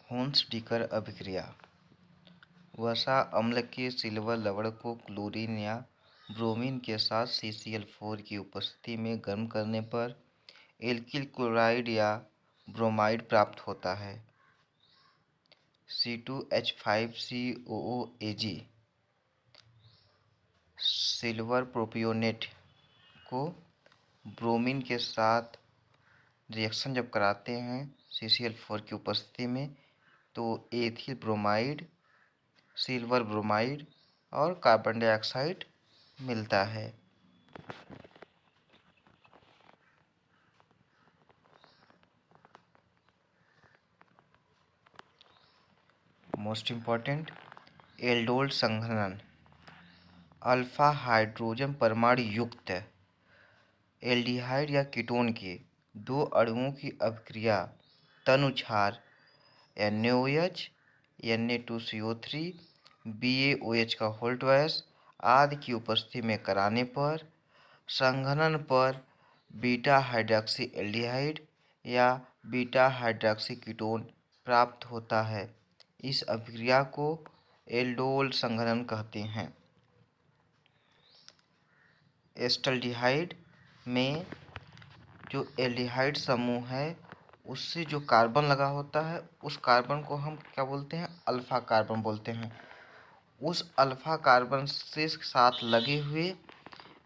होन्स-डीकर अभिक्रिया। वसा अम्ल के सिल्वर लवण को क्लोरीन या ब्रोमीन के साथ CCl4 की उपस्थिति में गर्म करने पर एल्किल क्लोराइड या ब्रोमाइड प्राप्त होता है। C2H5COOAg सिल्वर प्रोपियोनेट को ब्रोमीन के साथ रिएक्शन जब कराते हैं CCl4 की उपस्थिति में तो एथिल ब्रोमाइड, सिल्वर ब्रोमाइड और कार्बन डाइऑक्साइड मिलता है। मोस्ट इम्पॉर्टेंट, एल्डोल संघनन। अल्फा हाइड्रोजन परमाणु युक्त एल्डिहाइड या कीटोन के दो अणुओं की अभिक्रिया तनुछार NaOH, Na2CO3, BaOH का होल ट्वाइस आदि की उपस्थिति में कराने पर संघनन पर बीटा हाइड्रॉक्सी एल्डिहाइड या बीटा हाइड्रॉक्सी कीटोन प्राप्त होता है। इस अभिक्रिया को एल्डोल संघनन कहते हैं। एस्टल्डिहाइड में जो एल्डिहाइड समूह है उससे जो कार्बन लगा होता है उस कार्बन को हम क्या बोलते हैं? अल्फा कार्बन बोलते हैं। उस अल्फा कार्बन से साथ लगे हुए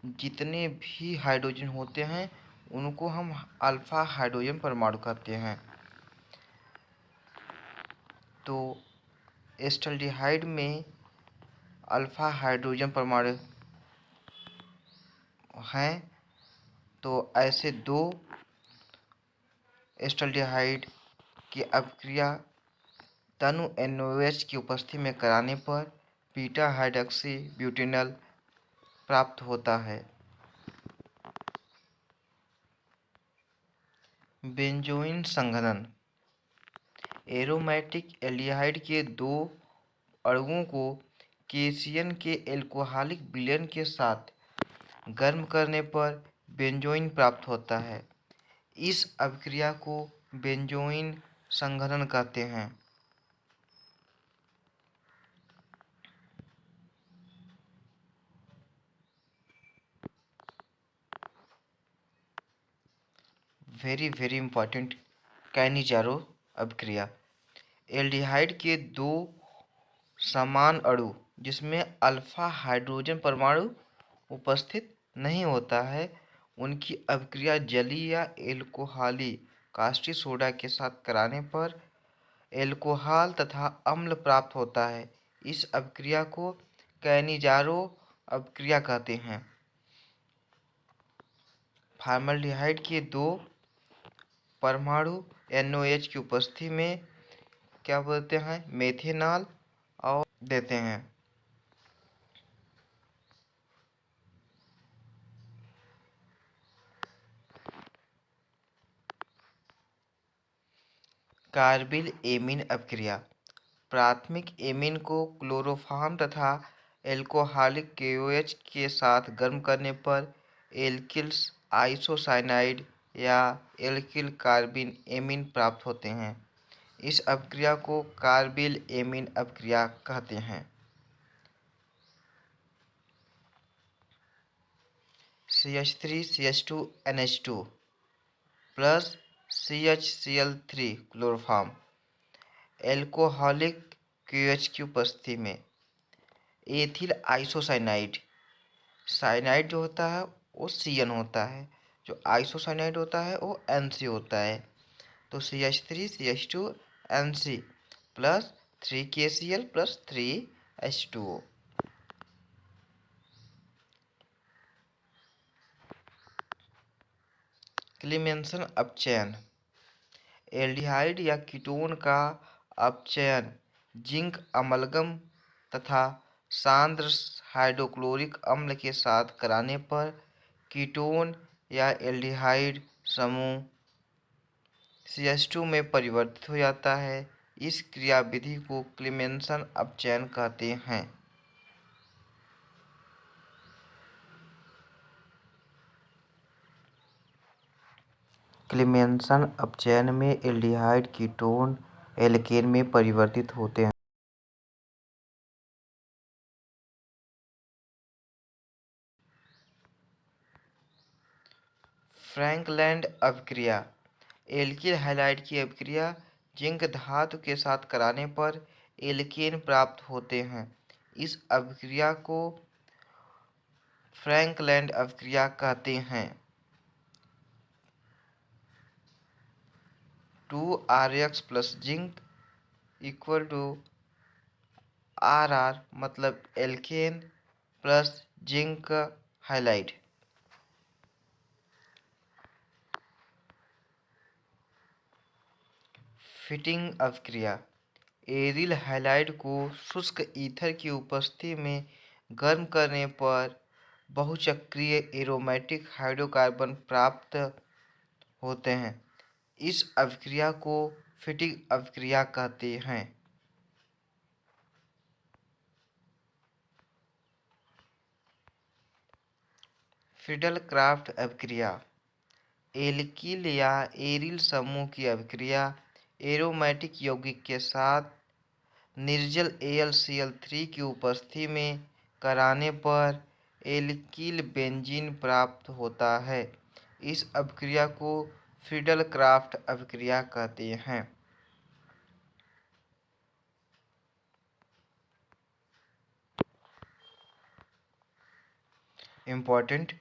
जितने भी हाइड्रोजन होते हैं उनको हम अल्फा हाइड्रोजन परमाणु कहते हैं। तो एस्टल्डिहाइड में अल्फा हाइड्रोजन परमाणु हैं। तो ऐसे दो एस्टल्डिहाइड की अभिक्रिया तनु NaOH की उपस्थिति में कराने पर बीटा हाइड्रॉक्सी ब्यूटेनॉल प्राप्त होता है। बेंजोइन संघनन। एरोमेटिक एल्डिहाइड के दो अणुओं को केशियन के एल्कोहलिक विलयन के साथ गर्म करने पर बेंजोइन प्राप्त होता है। इस अभिक्रिया को बेंजोइन संघनन कहते हैं। वेरी इंपॉर्टेंट, कैनिजारो अभिक्रिया। एल्डिहाइड के दो समान अणु जिसमें अल्फा हाइड्रोजन परमाणु उपस्थित नहीं होता है उनकी अभिक्रिया जलीय या एल्कोहली कास्टिक सोडा के साथ कराने पर एल्कोहल तथा अम्ल प्राप्त होता है। इस अभिक्रिया को कैनिजारो अभिक्रिया कहते हैं। फॉर्मल्डिहाइड के दो परमाणु NaOH की उपस्थिति में क्या बोलते हैं? मेथेनॉल और देते हैं। कार्बिल एमीन अभिक्रिया। प्राथमिक एमीन को क्लोरोफॉर्म तथा एल्कोहलिक KOH के साथ गर्म करने पर एल्किल्स आइसोसाइनाइड या एल्किल कार्बिन एमीन प्राप्त होते हैं। इस अभिक्रिया को कार्बिल एमीन अभिक्रिया कहते हैं। CH3CH2NH2 plus CHCl3 chloroform alcoholic KOH की उपस्थिति में एथिल आइसोसाइनाइड। साइनाइड जो होता है वो CN होता है, जो आइसोसाइनाइड होता है वो NC होता है। तो CH3CH2NC plus 3KCl plus 3H2O। क्लीमेंसन अपचयन। Aldehyde या कीटोन का अपचयन जिंक अमलगम तथा सांद्र हाइड्रोक्लोरिक अम्ल के साथ कराने पर कीटोन या एल्डिहाइड समूह CH2 में परिवर्तित हो जाता है। इस क्रियाविधि को क्लीमेंसन अपचयन कहते हैं। क्लीमेंसन अपचयन में एल्डिहाइड कीटोन एल्केन में परिवर्तित होते हैं। फ्रैंकलैंड अभिक्रिया। एल्किल हैलाइड की अभिक्रिया जिंक धातु के साथ कराने पर एल्केन प्राप्त होते हैं। इस अभिक्रिया को फ्रैंकलैंड अभिक्रिया कहते हैं। 2Rx plus zinc equal to Rr मतलब alkane plus zinc halide. Fittig अभिक्रिया। एरिल हैलाइड को शुष्क ईथर की उपस्थिति में गर्म करने पर बहुचक्रीय एरोमेटिक हाइड्रोकार्बन प्राप्त होते हैं। इस अभिक्रिया को फिटिंग अभिक्रिया कहते हैं। फिडल क्राफ्ट अभिक्रिया। एल्किल या एरिल समूह की अभिक्रिया एरोमेटिक यौगिक के साथ निर्जल AlCl3 की उपस्थिति में कराने पर एल्किल बेंजीन प्राप्त होता है। इस अभिक्रिया को फिडल क्राफ्ट अभिक्रिया कहते हैं। इम्पोर्टेंट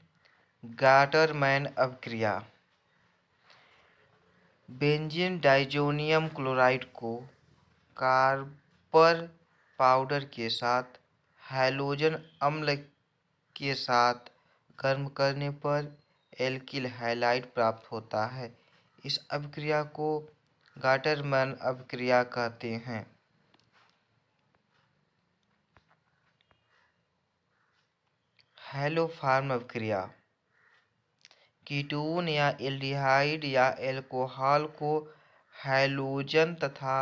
गाटरमैन अभिक्रिया। बेंजीन डाइज़ोनियम क्लोराइड को कॉपर पाउडर के साथ हैलोजन अम्ल के साथ गर्म करने पर एल्किल हैलाइड प्राप्त होता है। इस अभिक्रिया को गाटरमैन अभिक्रिया कहते हैं। हैलोफॉर्म अभिक्रिया। कीटोन या एल्डिहाइड या एल्कोहल को हैलोजन तथा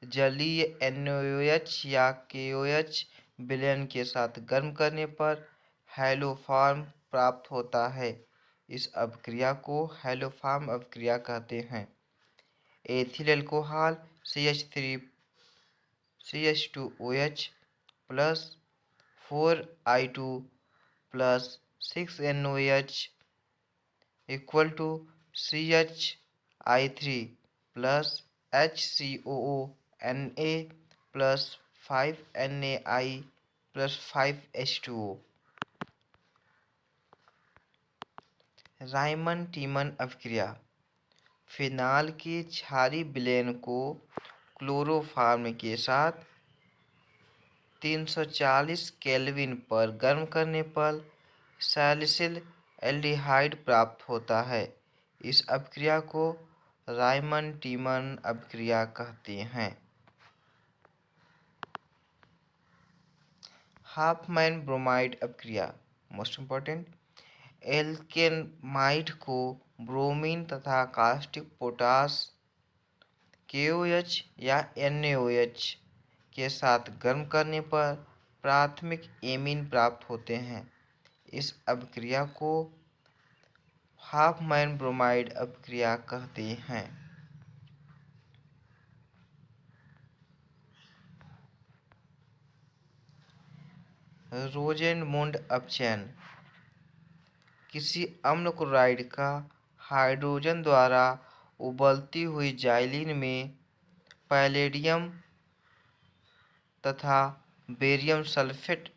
जलीय NaOH या KOH विलयन के साथ गर्म करने पर हैलोफॉर्म प्राप्त होता है। इस अभिक्रिया को हैलोफॉर्म अभिक्रिया कहते हैं। Ethyl alcohol CH2OH plus 4I2 plus 6NOH equal to CH3 plus HCOONA plus 5NaI plus 5H2O। Reimer Tiemann अभिक्रिया। फिनाल के क्षारीय विलयन को क्लोरोफॉर्म के साथ 340 केल्विन पर गर्म करने पर सैलिसिल एल्डिहाइड प्राप्त होता है। इस अभिक्रिया को रायमन टीमन अभिक्रिया कहते हैं। हाफमैन ब्रोमाइड अभिक्रिया। मोस्ट इम्पोर्टेंट एल्केनमाइड को ब्रोमीन तथा कास्टिक पोटास KOH या NaOH के साथ गर्म करने पर प्राथमिक एमीन प्राप्त होते हैं। इस अभिक्रिया को हाफमैन ब्रोमाइड अभिक्रिया कहते हैं। रोज़ेनमुंड अपचयन। किसी अम्ल क्लोराइड का हाइड्रोजन द्वारा उबलती हुई जाइलिन में पैलेडियम तथा बेरियम सल्फेट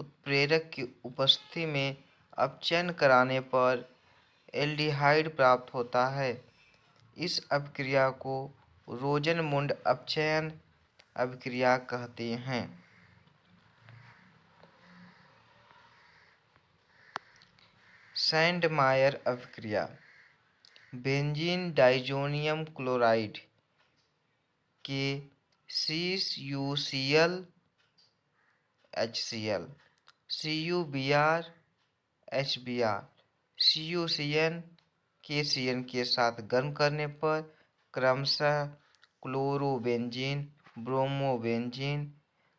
उत्प्रेरक की उपस्थिति में अपचयन कराने पर एल्डिहाइड प्राप्त होता है। इस अभिक्रिया को रोज़ेनमुंड अपचयन अभिक्रिया कहते हैं। सैंडमायर अभिक्रिया। बेंजीन डाइज़ोनियम क्लोराइड के CuCl HCl CuBr HBr CuCN KCN के साथ गर्म करने पर क्रमशः क्लोरोबेंजीन ब्रोमोबेंजीन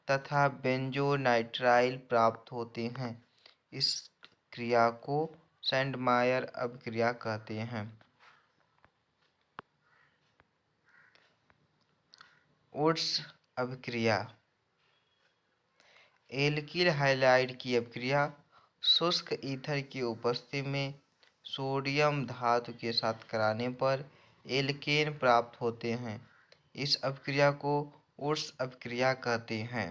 तथा बेंजोनाइट्राइल प्राप्त होते हैं। इस क्रिया को सैंडमायर अभिक्रिया कहते हैं। वुड्स अभिक्रिया। एल्किल हैलाइड की अभिक्रिया शुष्क ईथर की उपस्थिति में सोडियम धातु के साथ कराने पर एल्केन प्राप्त होते हैं। इस अभिक्रिया को वुड्स अभिक्रिया कहते हैं।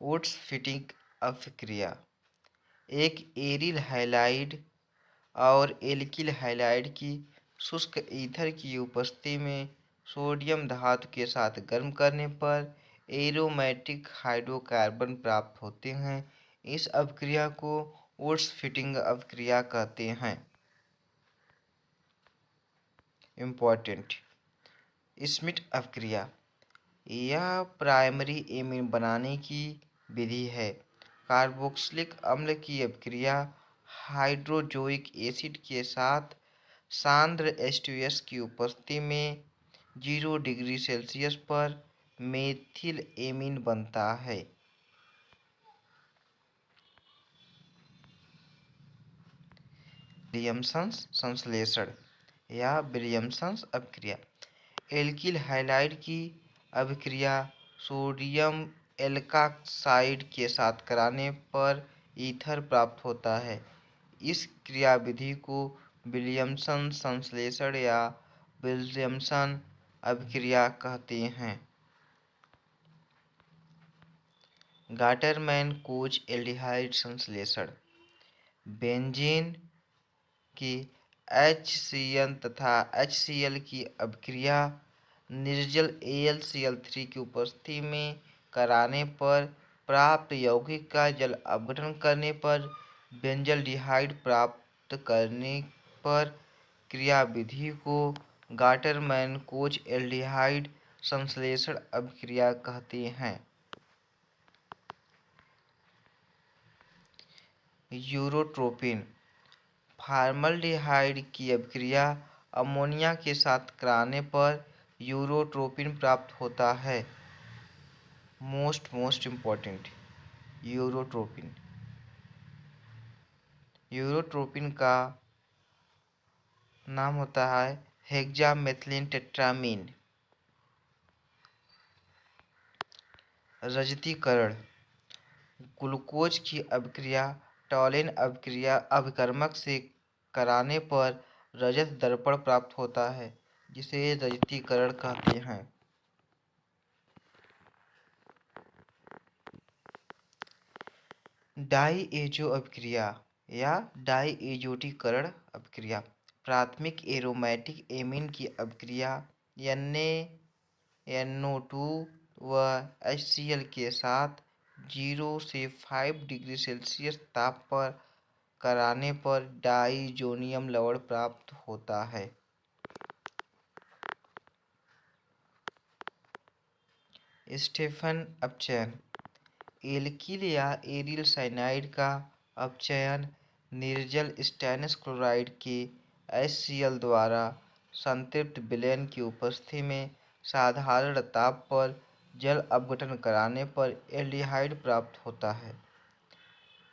वुड्स फिटिंग अभिक्रिया। एक एरिल हैलाइड और एल्किल हैलाइड की शुष्क ईथर की उपस्थिति में सोडियम धातु के साथ गर्म करने पर एरोमेटिक हाइड्रोकार्बन प्राप्त होते हैं। इस अभिक्रिया को वुड्स फिटिंग अभिक्रिया कहते हैं। इम्पोर्टेंट स्मिथ अभिक्रिया। यह प्राइमरी एमीन बनाने की विधि है। कार्बोक्सिलिक अम्ल की अभिक्रिया हाइड्रोजोइक एसिड के साथ सांद्र H2S की उपस्थिति में 0 डिग्री सेल्सियस पर मेथिल एमीन बनता है। विलियमसन संश्लेषण या विलियमसन अभिक्रिया। एल्किल हैलाइड की अभिक्रिया सोडियम एल्काक्साइड के साथ कराने पर ईथर प्राप्त होता है। इस क्रियाविधि को विलियमसन संश्लेषण या विलियमसन अभिक्रिया कहते हैं। गाटरमैन कोच एल्डिहाइड संश्लेषण। बेंजीन की HCN तथा HCl की अभिक्रिया निर्जल AlCl3 की उपस्थिति में कराने पर प्राप्त यौगिक का जल अपघटन करने पर बेंजल्डिहाइड प्राप्त करने पर क्रियाविधि को गाटरमैन कोच एल्डिहाइड संश्लेषण अभिक्रिया कहते हैं। यूरोट्रोपिन। फॉर्मल्डिहाइड की अभिक्रिया अमोनिया के साथ कराने पर यूरोट्रोपिन प्राप्त होता है। Most important urotropin. यूरोट्रोपिन का नाम होता है हेक्सामेथिलीन टेट्रामीन। रजतीकरण। ग्लूकोज की अभिक्रिया टॉलिन अभिक्रिया अभिकर्मक से कराने पर रजत दर्पण प्राप्त होता है, जिसे रजतीकरण कहते हैं। डाईएजो अभिक्रिया या डाईएजोटीकरण अभिक्रिया। प्राथमिक एरोमेटिक एमीन की अभिक्रिया NaNO2 व HCl के साथ 0 से 5 डिग्री सेल्सियस ताप पर कराने पर डाइजोनियम लवण प्राप्त होता है। स्टेफन अपचयन। एल्किल या एरिल साइनाइड का अपचयन निर्जल स्टेनस क्लोराइड के HCl द्वारा संतृप्त विलयन की उपस्थिति में साधारण ताप पर जल अपघटन कराने पर एल्डिहाइड प्राप्त होता है।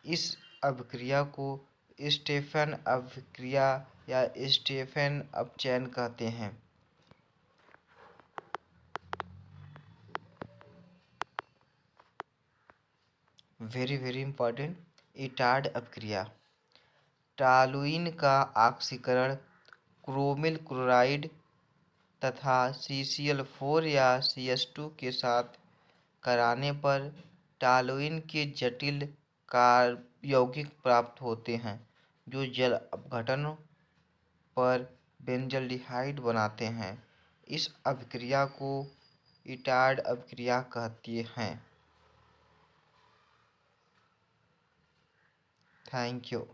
इस अभिक्रिया को स्टेफन अभिक्रिया या स्टेफन अपचयन कहते हैं। वेरी इंपॉर्टेंट इटार्ड अभिक्रिया। टॉलुइन का ऑक्सीकरण क्रोमिल क्लोराइड तथा CCl4 या CS2 के साथ कराने पर टॉलुइन के जटिल यौगिक प्राप्त होते हैं, जो जल अपघटन पर बेंजल्डिहाइड बनाते हैं। इस अभिक्रिया को इटार्ड अभिक्रिया कहते हैं। Thank you.